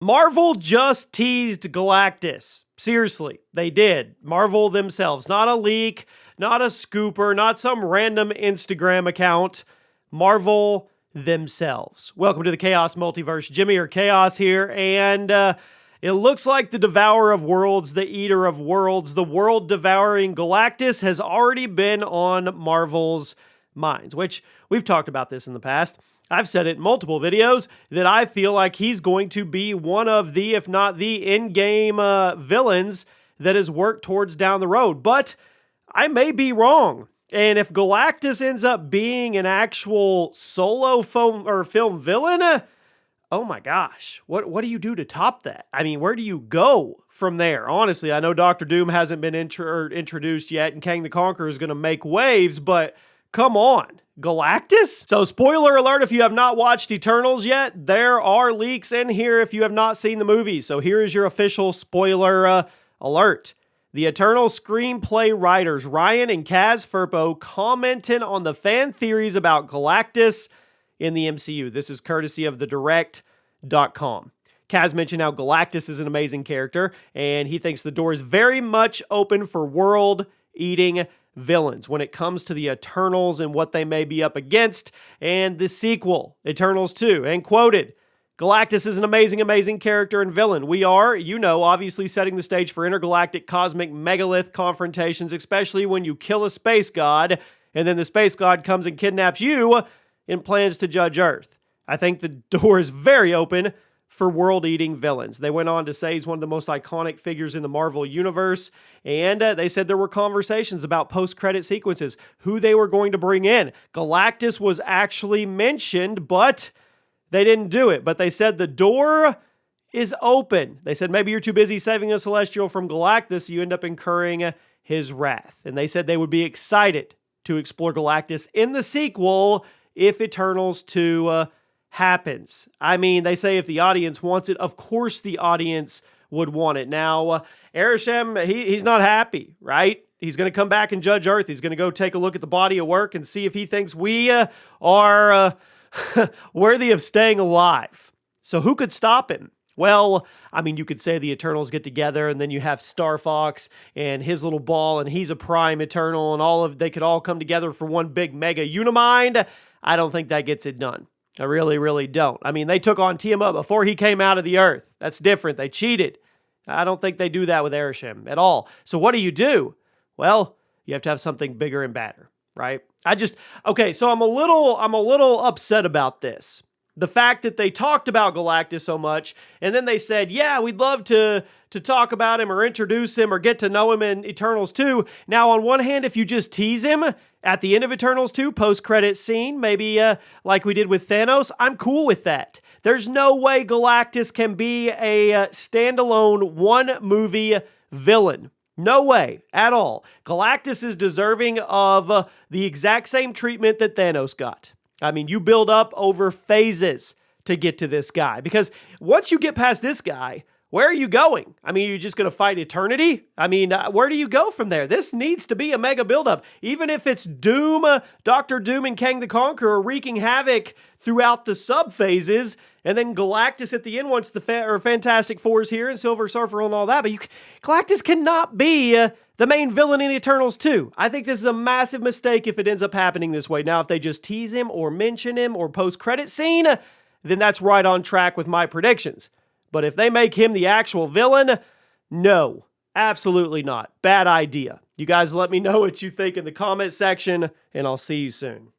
Marvel just teased Galactus. Seriously, they did. Marvel themselves. Not a leak, not a scooper, not some random Instagram account. Marvel themselves. Welcome to the Chaos Multiverse. Jimmy or Chaos here, and it looks like the Devourer of Worlds, the Eater of Worlds, the world-devouring Galactus has already been on Marvel's minds, which we've talked about this in the past. I've said it in multiple videos that I feel like he's going to be one of the, if not the in-game villains that is worked towards down the road. But I may be wrong. And if Galactus ends up being an actual solo film villain, oh my gosh, what do you do to top that? I mean, where do you go from there? Honestly, I know Dr. Doom hasn't been introduced yet, and Kang the Conqueror is going to make waves, but come on. Galactus? So spoiler alert, if you have not watched Eternals yet, there are leaks in here if you have not seen the movie. So here is your official spoiler alert. The Eternals screenplay writers Ryan and Kaz Furpo commented on the fan theories about Galactus in the MCU. This is courtesy of thedirect.com. Kaz mentioned how Galactus is an amazing character, and he thinks the door is very much open for world-eating villains when it comes to the Eternals and what they may be up against, and the sequel, Eternals 2, and quoted, Galactus is an amazing, amazing character and villain. We are, obviously setting the stage for intergalactic cosmic megalith confrontations, especially when you kill a space god, and then the space god comes and kidnaps you and plans to judge Earth. I think the door is very open for world-eating villains. They went on to say he's one of the most iconic figures in the Marvel Universe, and they said there were conversations about post-credit sequences, who they were going to bring in. Galactus was actually mentioned, but they didn't do it. But they said the door is open. They said maybe you're too busy saving a Celestial from Galactus, so you end up incurring his wrath. And they said they would be excited to explore Galactus in the sequel if Eternals 2 happens. I mean, they say if the audience wants it, of course the audience would want it. Now, Arishem, he's not happy, right? He's going to come back and judge Earth. He's going to go take a look at the body of work and see if he thinks we are worthy of staying alive. So who could stop him? Well, I mean, you could say the Eternals get together and then you have Star Fox and his little ball and he's a prime Eternal and they could all come together for one big mega Unimind. I don't think that gets it done. I really, really don't. I mean, they took on Tiamat before he came out of the Earth. That's different. They cheated. I don't think they do that with Arishem at all. So what do? Well, you have to have something bigger and badder, right? Okay, so I'm a little upset about this. The fact that they talked about Galactus so much, and then they said, yeah, we'd love to talk about him or introduce him or get to know him in Eternals 2. Now, on one hand, if you just tease him at the end of Eternals 2, post-credit scene, maybe like we did with Thanos, I'm cool with that. There's no way Galactus can be a standalone one-movie villain. No way at all. Galactus is deserving of the exact same treatment that Thanos got. I mean, you build up over phases to get to this guy. Because once you get past this guy, where are you going? I mean, you're just going to fight eternity? I mean, where do you go from there? This needs to be a mega buildup. Even if it's Doom, Dr. Doom and Kang the Conqueror wreaking havoc throughout the sub-phases, and then Galactus at the end once the Fantastic Four is here and Silver Surfer and all that. But Galactus cannot be the main villain in Eternals 2. I think this is a massive mistake if it ends up happening this way. Now, if they just tease him or mention him or post-credit scene, then that's right on track with my predictions. But if they make him the actual villain, no, absolutely not. Bad idea. You guys let me know what you think in the comment section, and I'll see you soon.